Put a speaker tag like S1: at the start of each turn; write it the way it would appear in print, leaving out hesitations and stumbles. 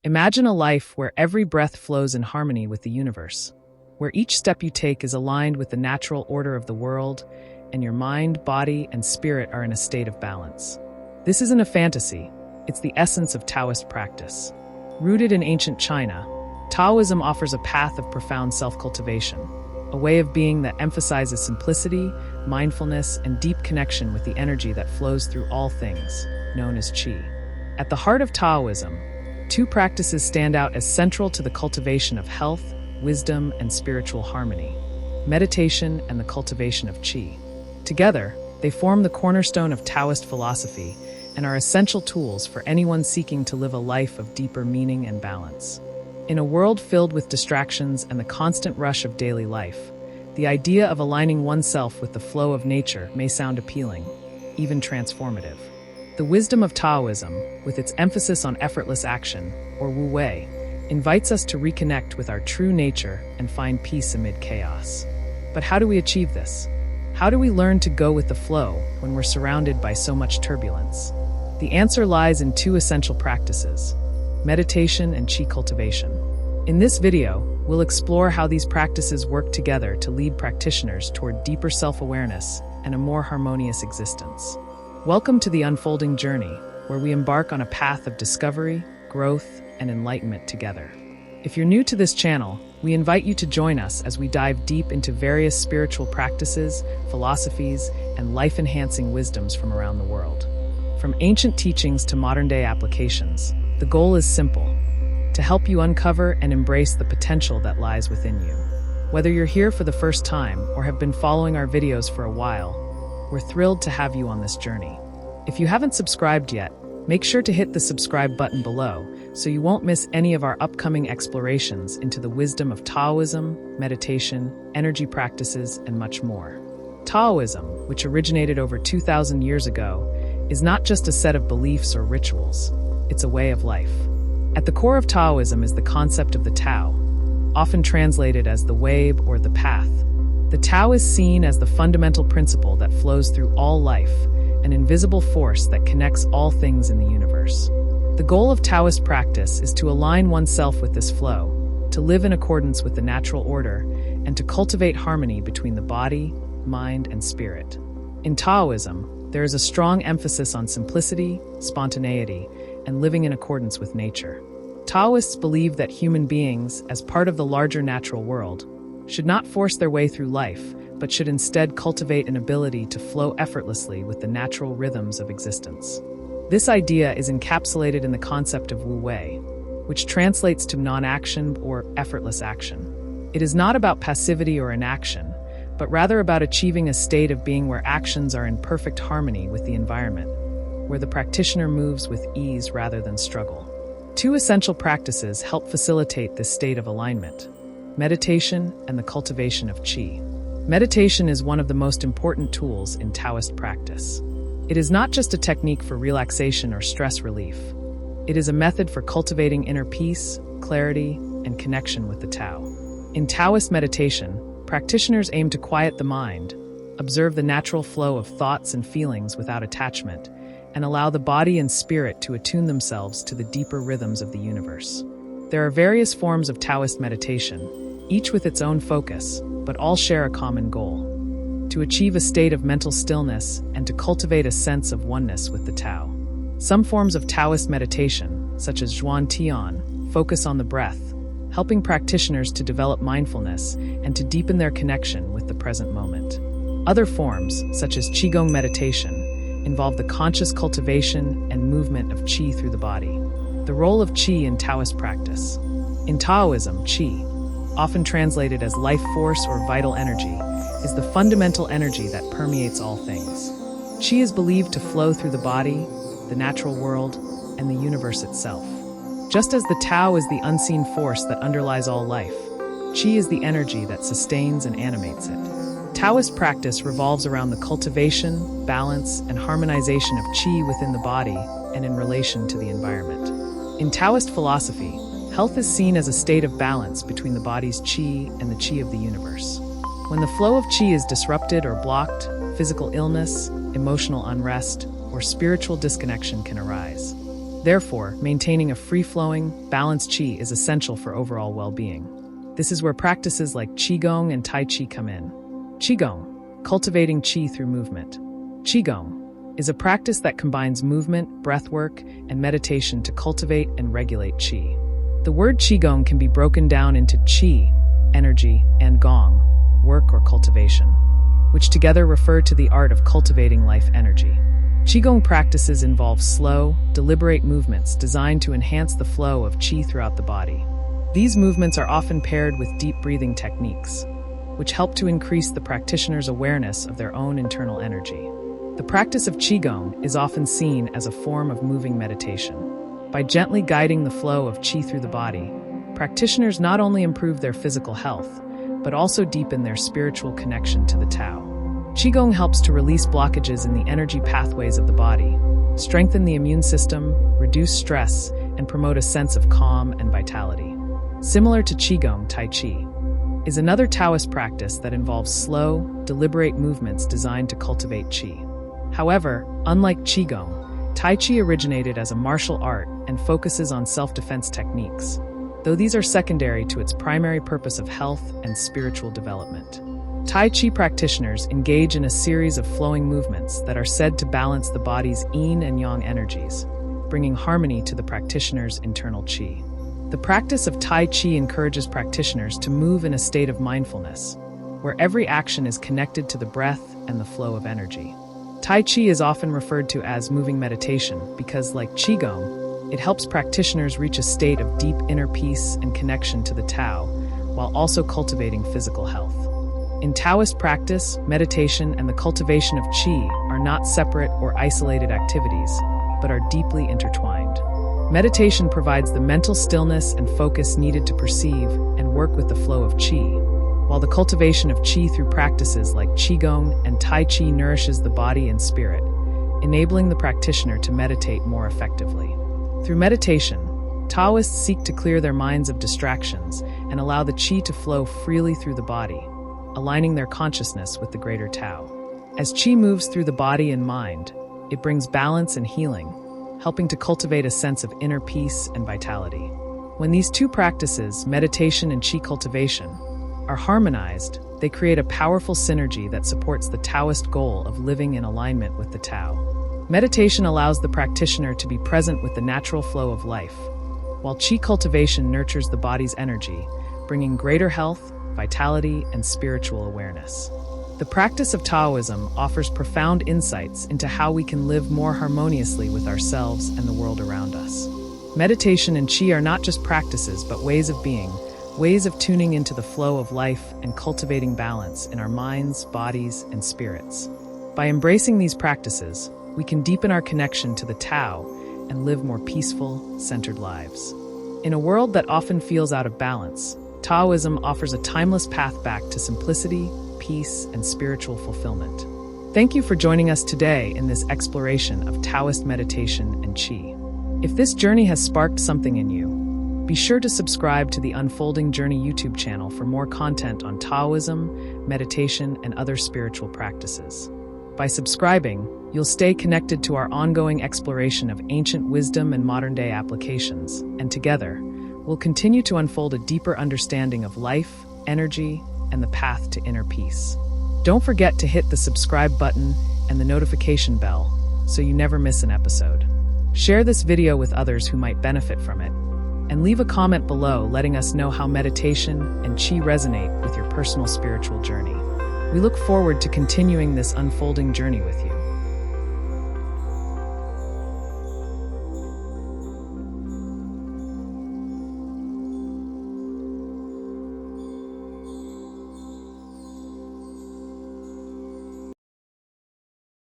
S1: Imagine a life where every breath flows in harmony with the universe, where each step you take is aligned with the natural order of the world, and your mind, body, and spirit are in a state of balance. This isn't a fantasy, it's the essence of Taoist practice. Rooted in ancient China, Taoism offers a path of profound self-cultivation, a way of being that emphasizes simplicity, mindfulness, and deep connection with the energy that flows through all things, known as Qi. At the heart of Taoism, two practices stand out as central to the cultivation of health, wisdom, and spiritual harmony: meditation and the cultivation of Qi. Together, they form the cornerstone of Taoist philosophy and are essential tools for anyone seeking to live a life of deeper meaning and balance. In a world filled with distractions and the constant rush of daily life, the idea of aligning oneself with the flow of nature may sound appealing, even transformative. The wisdom of Taoism, with its emphasis on effortless action, or Wu Wei, invites us to reconnect with our true nature and find peace amid chaos. But how do we achieve this? How do we learn to go with the flow when we're surrounded by so much turbulence? The answer lies in two essential practices: meditation and Qi cultivation. In this video, we'll explore how these practices work together to lead practitioners toward deeper self-awareness and a more harmonious existence. Welcome to the unfolding journey, where we embark on a path of discovery, growth, and enlightenment together. If you're new to this channel, we invite you to join us as we dive deep into various spiritual practices, philosophies, and life-enhancing wisdoms from around the world. From ancient teachings to modern-day applications, the goal is simple: to help you uncover and embrace the potential that lies within you. Whether you're here for the first time or have been following our videos for a while, we're thrilled to have you on this journey. If you haven't subscribed yet, make sure to hit the subscribe button below so you won't miss any of our upcoming explorations into the wisdom of Taoism, meditation, energy practices, and much more. Taoism, which originated over 2,000 years ago, is not just a set of beliefs or rituals. It's a way of life. At the core of Taoism is the concept of the Tao, often translated as the way or the path. The Tao is seen as the fundamental principle that flows through all life, an invisible force that connects all things in the universe. The goal of Taoist practice is to align oneself with this flow, to live in accordance with the natural order, and to cultivate harmony between the body, mind, and spirit. In Taoism, there is a strong emphasis on simplicity, spontaneity, and living in accordance with nature. Taoists believe that human beings, as part of the larger natural world, should not force their way through life, but should instead cultivate an ability to flow effortlessly with the natural rhythms of existence. This idea is encapsulated in the concept of Wu Wei, which translates to non-action or effortless action. It is not about passivity or inaction, but rather about achieving a state of being where actions are in perfect harmony with the environment, where the practitioner moves with ease rather than struggle. Two essential practices help facilitate this state of alignment: meditation and the cultivation of Qi. Meditation is one of the most important tools in Taoist practice. It is not just a technique for relaxation or stress relief. It is a method for cultivating inner peace, clarity, and connection with the Tao. In Taoist meditation, practitioners aim to quiet the mind, observe the natural flow of thoughts and feelings without attachment, and allow the body and spirit to attune themselves to the deeper rhythms of the universe. There are various forms of Taoist meditation, each with its own focus, but all share a common goal: to achieve a state of mental stillness and to cultivate a sense of oneness with the Tao. Some forms of Taoist meditation, such as Zhuan Tian, focus on the breath, helping practitioners to develop mindfulness and to deepen their connection with the present moment. Other forms, such as Qigong meditation, involve the conscious cultivation and movement of Qi through the body. The role of Qi in Taoist practice. In Taoism, Qi, often translated as life force or vital energy, is the fundamental energy that permeates all things. Qi is believed to flow through the body, the natural world, and the universe itself. Just as the Tao is the unseen force that underlies all life, Qi is the energy that sustains and animates it. Taoist practice revolves around the cultivation, balance, and harmonization of Qi within the body and in relation to the environment. In Taoist philosophy, health is seen as a state of balance between the body's Qi and the Qi of the universe. When the flow of Qi is disrupted or blocked, physical illness, emotional unrest, or spiritual disconnection can arise. Therefore, maintaining a free-flowing, balanced qi is essential for overall well-being. This is where practices like Qigong and Tai Chi come in. Qigong, cultivating qi through movement. Qigong is a practice that combines movement, breathwork, and meditation to cultivate and regulate qi. The word Qigong can be broken down into qi, energy, and gong, work or cultivation, which together refer to the art of cultivating life energy. Qigong practices involve slow, deliberate movements designed to enhance the flow of qi throughout the body. These movements are often paired with deep breathing techniques, which help to increase the practitioner's awareness of their own internal energy. The practice of Qigong is often seen as a form of moving meditation. By gently guiding the flow of qi through the body, practitioners not only improve their physical health, but also deepen their spiritual connection to the Tao. Qigong helps to release blockages in the energy pathways of the body, strengthen the immune system, reduce stress, and promote a sense of calm and vitality. Similar to Qigong, Tai Chi is another Taoist practice that involves slow, deliberate movements designed to cultivate qi. However, unlike Qigong, Tai Chi originated as a martial art and focuses on self-defense techniques, though these are secondary to its primary purpose of health and spiritual development. Tai Chi practitioners engage in a series of flowing movements that are said to balance the body's yin and yang energies, bringing harmony to the practitioner's internal qi. The practice of Tai Chi encourages practitioners to move in a state of mindfulness, where every action is connected to the breath and the flow of energy. Tai Chi is often referred to as moving meditation because, like Qigong, it helps practitioners reach a state of deep inner peace and connection to the Tao, while also cultivating physical health. In Taoist practice, meditation and the cultivation of qi are not separate or isolated activities, but are deeply intertwined. Meditation provides the mental stillness and focus needed to perceive and work with the flow of qi, while the cultivation of qi through practices like Qigong and Tai Chi nourishes the body and spirit, enabling the practitioner to meditate more effectively. Through meditation, Taoists seek to clear their minds of distractions and allow the qi to flow freely through the body, aligning their consciousness with the greater Tao. As qi moves through the body and mind, it brings balance and healing, helping to cultivate a sense of inner peace and vitality. When these two practices, meditation and qi cultivation, are harmonized, they create a powerful synergy that supports the Taoist goal of living in alignment with the Tao. Meditation allows the practitioner to be present with the natural flow of life, while qi cultivation nurtures the body's energy, bringing greater health, vitality, and spiritual awareness. The practice of Taoism offers profound insights into how we can live more harmoniously with ourselves and the world around us. Meditation and qi are not just practices, but ways of being, ways of tuning into the flow of life and cultivating balance in our minds, bodies, and spirits. By embracing these practices, we can deepen our connection to the Tao and live more peaceful, centered lives. In a world that often feels out of balance, Taoism offers a timeless path back to simplicity, peace, and spiritual fulfillment. Thank you for joining us today in this exploration of Taoist meditation and qi. If this journey has sparked something in you, be sure to subscribe to the Unfolding Journey YouTube channel for more content on Taoism, meditation, and other spiritual practices. By subscribing, you'll stay connected to our ongoing exploration of ancient wisdom and modern-day applications, and together, we'll continue to unfold a deeper understanding of life, energy, and the path to inner peace. Don't forget to hit the subscribe button and the notification bell so you never miss an episode. Share this video with others who might benefit from it, and leave a comment below letting us know how meditation and qi resonate with your personal spiritual journey. We look forward to continuing this unfolding journey with you.